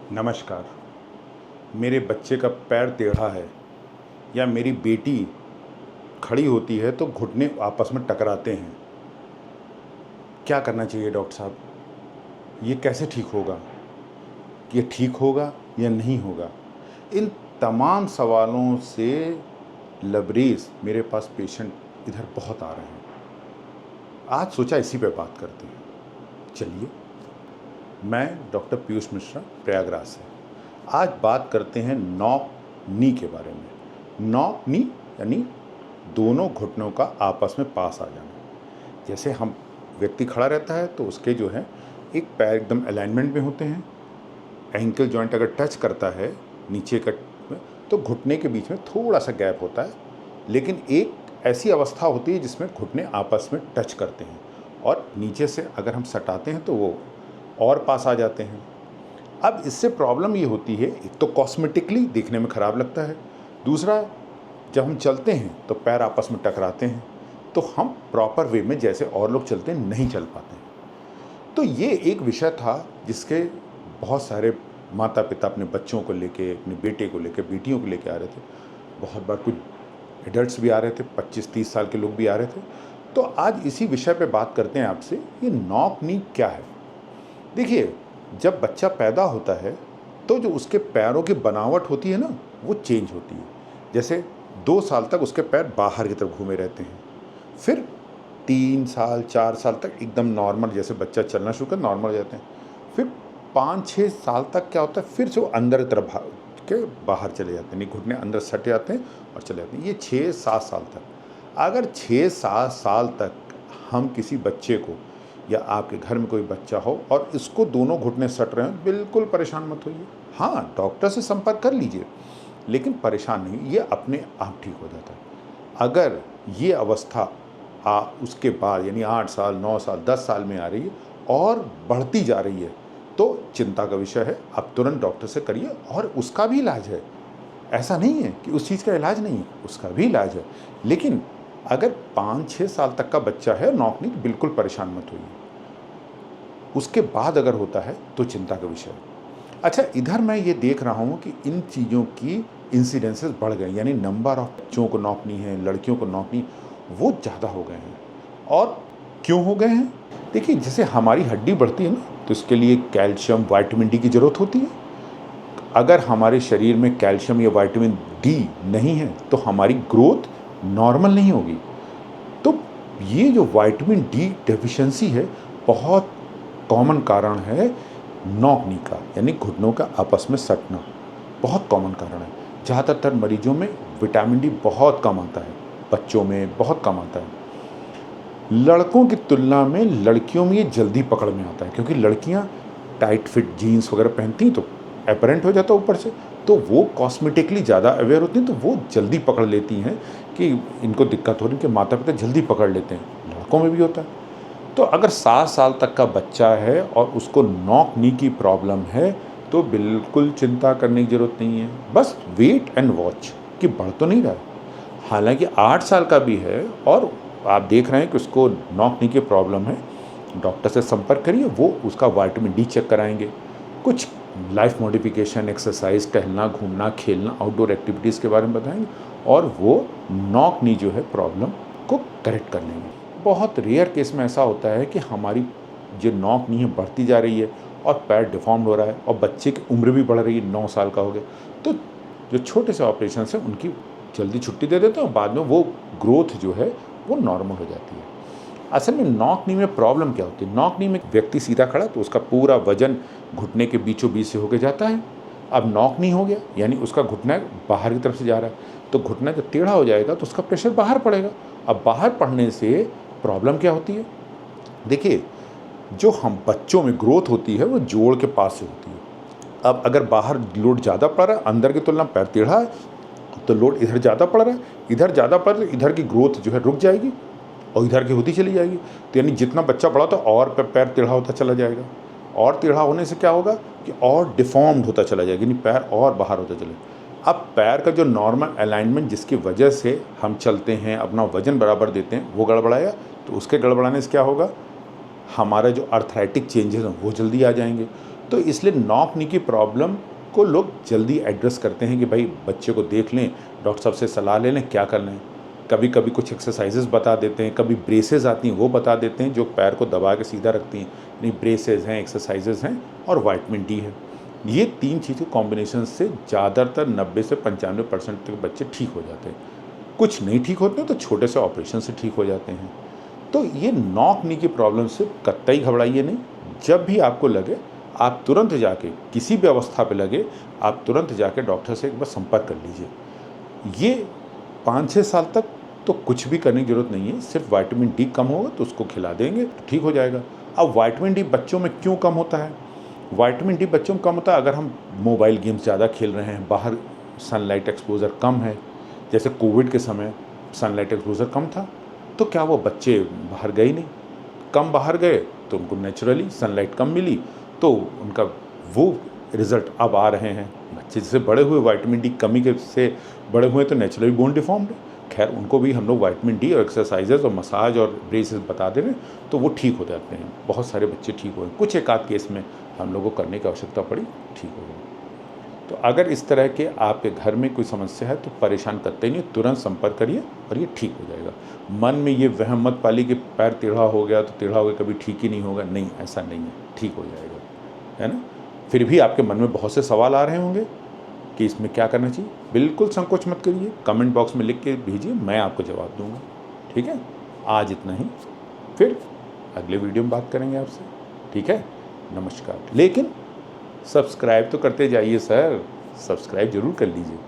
नमस्कार। मेरे बच्चे का पैर टेढ़ा है या मेरी बेटी खड़ी होती है तो घुटने आपस में टकराते हैं। क्या करना चाहिए डॉक्टर साहब? ये कैसे ठीक होगा? ये ठीक होगा या नहीं होगा? इन तमाम सवालों से लबरेज मेरे पास पेशेंट इधर बहुत आ रहे हैं। आज सोचा इसी पे बात करते हैं। चलिए, मैं डॉक्टर पीयूष मिश्रा, प्रयागराज से। आज बात करते हैं नॉक नी के बारे में। नॉक नी यानी दोनों घुटनों का आपस में पास आ जाना। जैसे हम व्यक्ति खड़ा रहता है तो उसके जो है एक पैर एकदम अलाइनमेंट में होते हैं। एंकल जॉइंट अगर टच करता है नीचे का तो घुटने के बीच में थोड़ा सा गैप होता है, लेकिन एक ऐसी अवस्था होती है जिसमें घुटने आपस में टच करते हैं और नीचे से अगर हम सटाते हैं तो वो और पास आ जाते हैं। अब इससे प्रॉब्लम ये होती है, एक तो कॉस्मेटिकली देखने में ख़राब लगता है, दूसरा जब हम चलते हैं तो पैर आपस में टकराते हैं तो हम प्रॉपर वे में जैसे और लोग चलते हैं नहीं चल पाते हैं। तो ये एक विषय था जिसके बहुत सारे माता पिता अपने बच्चों को लेके, अपने बेटे को लेके, बेटियों को लेके आ रहे थे। बहुत बार कुछ एडल्ट्स भी आ रहे थे, 25-30 साल के लोग भी आ रहे थे। तो आज इसी विषय पे बात करते हैं आपसे, ये नॉक नी क्या है। देखिए, जब बच्चा पैदा होता है तो जो उसके पैरों की बनावट होती है ना, वो चेंज होती है। जैसे 2 साल तक उसके पैर बाहर की तरफ घूमे रहते हैं, फिर 3 साल 4 साल तक एकदम नॉर्मल, जैसे बच्चा चलना शुरू कर नॉर्मल हो जाते हैं। फिर 5-6 साल तक क्या होता है, फिर से वो अंदर की तरफ के बाहर चले जाते हैं, नहीं घुटने अंदर सट जाते हैं और चले जाते हैं। ये 6-7 साल तक। अगर 6-7 साल तक हम किसी बच्चे को या आपके घर में कोई बच्चा हो और इसको दोनों घुटने सट रहे हैं, बिल्कुल परेशान मत होइए। हाँ, डॉक्टर से संपर्क कर लीजिए, लेकिन परेशान नहीं, ये अपने आप ठीक हो जाता है। अगर ये अवस्था उसके बाद यानी 8 साल, 9 साल, 10 साल में आ रही है और बढ़ती जा रही है तो चिंता का विषय है। आप तुरंत डॉक्टर से करिए और उसका भी इलाज है। ऐसा नहीं है कि उस चीज़ का इलाज नहीं है, उसका भी इलाज है। लेकिन अगर 5-6 साल तक का बच्चा है नॉक नी, तो बिल्कुल परेशान मत होइए। उसके बाद अगर होता है तो चिंता का विषय है। अच्छा, इधर मैं ये देख रहा हूँ कि इन चीज़ों की इंसिडेंसेस बढ़ गए, यानी नंबर ऑफ बच्चों को नॉक नी है, लड़कियों को नॉक नी, वो ज़्यादा हो गए हैं। और क्यों हो गए हैं? देखिए, जैसे हमारी हड्डी बढ़ती है ना, तो इसके लिए कैल्शियम, विटामिन डी की ज़रूरत होती है। अगर हमारे शरीर में कैल्शियम या विटामिन डी नहीं है तो हमारी ग्रोथ नॉर्मल नहीं होगी। तो ये जो विटामिन डी डेफिशिएंसी है, बहुत कॉमन कारण है नॉक नी का, यानी घुटनों का आपस में सटना बहुत कॉमन कारण है। ज़्यादातर मरीजों में विटामिन डी बहुत कम आता है, बच्चों में बहुत कम आता है। लड़कों की तुलना में लड़कियों में ये जल्दी पकड़ में आता है, क्योंकि लड़कियां टाइट फिट जीन्स वगैरह पहनती हैं तो अपरेंट हो जाता है ऊपर से, तो वो कॉस्मेटिकली ज़्यादा अवेयर होती हैं, तो वो जल्दी पकड़ लेती हैं कि इनको दिक्कत हो रही है, कि माता पिता जल्दी पकड़ लेते हैं। लड़कों में भी होता है। तो अगर 7 साल तक का बच्चा है और उसको नॉक नी की प्रॉब्लम है तो बिल्कुल चिंता करने की ज़रूरत नहीं है। बस वेट एंड वॉच कि बढ़ तो नहीं रहा है। हालांकि 8 साल का भी है और आप देख रहे हैं कि उसको नॉक नी की प्रॉब्लम है, डॉक्टर से संपर्क करिए, वो उसका विटामिन डी चेक कराएंगे। कुछ लाइफ मॉडिफिकेशन, एक्सरसाइज, टहलना, घूमना, खेलना, आउटडोर एक्टिविटीज़ के बारे में बताएंगे और वो नॉक नी जो है प्रॉब्लम को करेक्ट कर लेंगे। बहुत रेयर केस में ऐसा होता है कि हमारी जो नॉक नी है बढ़ती जा रही है और पैर डिफॉर्म्ड हो रहा है और बच्चे की उम्र भी बढ़ रही है, 9 साल का हो गया, तो जो छोटे से ऑपरेशन हैं उनकी जल्दी छुट्टी दे देते हैं और बाद में वो ग्रोथ जो है वो नॉर्मल हो जाती है। असल में नॉक नी में प्रॉब्लम क्या होती है? नॉक नी में व्यक्ति सीधा खड़ा तो उसका पूरा वजन घुटने के बीचों बीच से होकर जाता है। अब नॉक नी हो गया यानी उसका घुटना बाहर की तरफ से जा रहा है, तो घुटना जब टेढ़ा हो जाएगा तो उसका प्रेशर बाहर पड़ेगा। अब बाहर पड़ने से प्रॉब्लम क्या होती है? देखिए, जो हम बच्चों में ग्रोथ होती है वो जोड़ के पास से होती है। अब अगर बाहर लोड ज़्यादा पड़ रहा है, अंदर की तुलना पैर टेढ़ा है, तो लोड इधर ज़्यादा पड़ रहा है, इधर ज़्यादा पड़ रहा है, इधर की ग्रोथ जो है रुक जाएगी और इधर की होती चली जाएगी। तो यानी जितना बच्चा बड़ा तो और पैर टेढ़ा होता चला जाएगा, और टेढ़ा होने से क्या होगा कि और डिफॉर्म्ड होता चला जाएगा, यानी पैर और बाहर होता चलेगा। अब पैर का जो नॉर्मल अलाइनमेंट जिसकी वजह से हम चलते हैं, अपना वजन बराबर देते हैं, वो गड़बड़ाया, तो उसके गड़बड़ाने से क्या होगा, हमारा जो आर्थराइटिक चेंजेस हैं वो जल्दी आ जाएंगे। तो इसलिए नॉक नी की प्रॉब्लम को लोग जल्दी एड्रेस करते हैं कि भाई बच्चे को देख लें, डॉक्टर साहब से सलाह ले लें क्या कर लें। कभी कभी कुछ एक्सरसाइजेज बता देते हैं, कभी ब्रेसेस आती हैं वो बता देते हैं जो पैर को दबा के सीधा रखती हैं। नहीं, ब्रेसेस हैं, एक्सरसाइजेज हैं और विटामिन डी है। ये 3 चीज़ें कॉम्बिनेशन से ज़्यादातर 90 से 95% तक बच्चे ठीक हो जाते हैं। कुछ नहीं ठीक होते हैं तो छोटे से ऑपरेशन से ठीक हो जाते हैं। तो ये नॉक नी की प्रॉब्लम से कतई घबराइए नहीं। जब भी आपको लगे आप तुरंत जाके, किसी भी अवस्था पे लगे, आप तुरंत जाके डॉक्टर से एक बार संपर्क कर लीजिए। ये 5-6 साल तक तो कुछ भी करने की ज़रूरत नहीं है, सिर्फ विटामिन डी कम होगा तो उसको खिला देंगे तो ठीक हो जाएगा। अब विटामिन डी बच्चों में क्यों कम होता है? विटामिन डी बच्चों में कम होता है अगर हम मोबाइल गेम्स ज़्यादा खेल रहे हैं, बाहर सनलाइट एक्सपोजर कम है। जैसे कोविड के समय सनलाइट एक्सपोजर कम था तो क्या वो बच्चे बाहर गए नहीं? कम बाहर गए तो उनको नेचुरली सनलाइट कम मिली, तो उनका वो रिज़ल्ट अब आ रहे हैं। बच्चे जैसे बड़े हुए विटामिन डी कमी के से बड़े हुए तो नेचुरली बोन डिफॉर्म्ड, खैर उनको भी हम लोग विटामिन डी और एक्सरसाइजेज और मसाज और ब्रेसेस बता दे रहे हैं तो वो ठीक हो जाते हैं। बहुत सारे बच्चे ठीक हुए, कुछ एक आध केस में हम लोगों को करने की आवश्यकता पड़ी, ठीक हो गए। तो अगर इस तरह के आपके घर में कोई समस्या है तो परेशान करते नहीं, तुरंत संपर्क करिए और ये ठीक हो जाएगा। मन में ये वहम मत पालिए कि पैर टेढ़ा हो गया तो टेढ़ा हो गया, कभी ठीक ही नहीं होगा। नहीं, ऐसा नहीं है, ठीक हो जाएगा, है ना। फिर भी आपके मन में बहुत से सवाल आ रहे होंगे कि इसमें क्या करना चाहिए। बिल्कुल संकोच मत करिए, कमेंट बॉक्स में लिख के भेजिए, मैं आपको जवाब दूंगा। ठीक है, आज इतना ही, फिर अगले वीडियो में बात करेंगे आपसे। ठीक है, नमस्कार। लेकिन सब्सक्राइब तो करते जाइए सर, सब्सक्राइब जरूर कर लीजिए।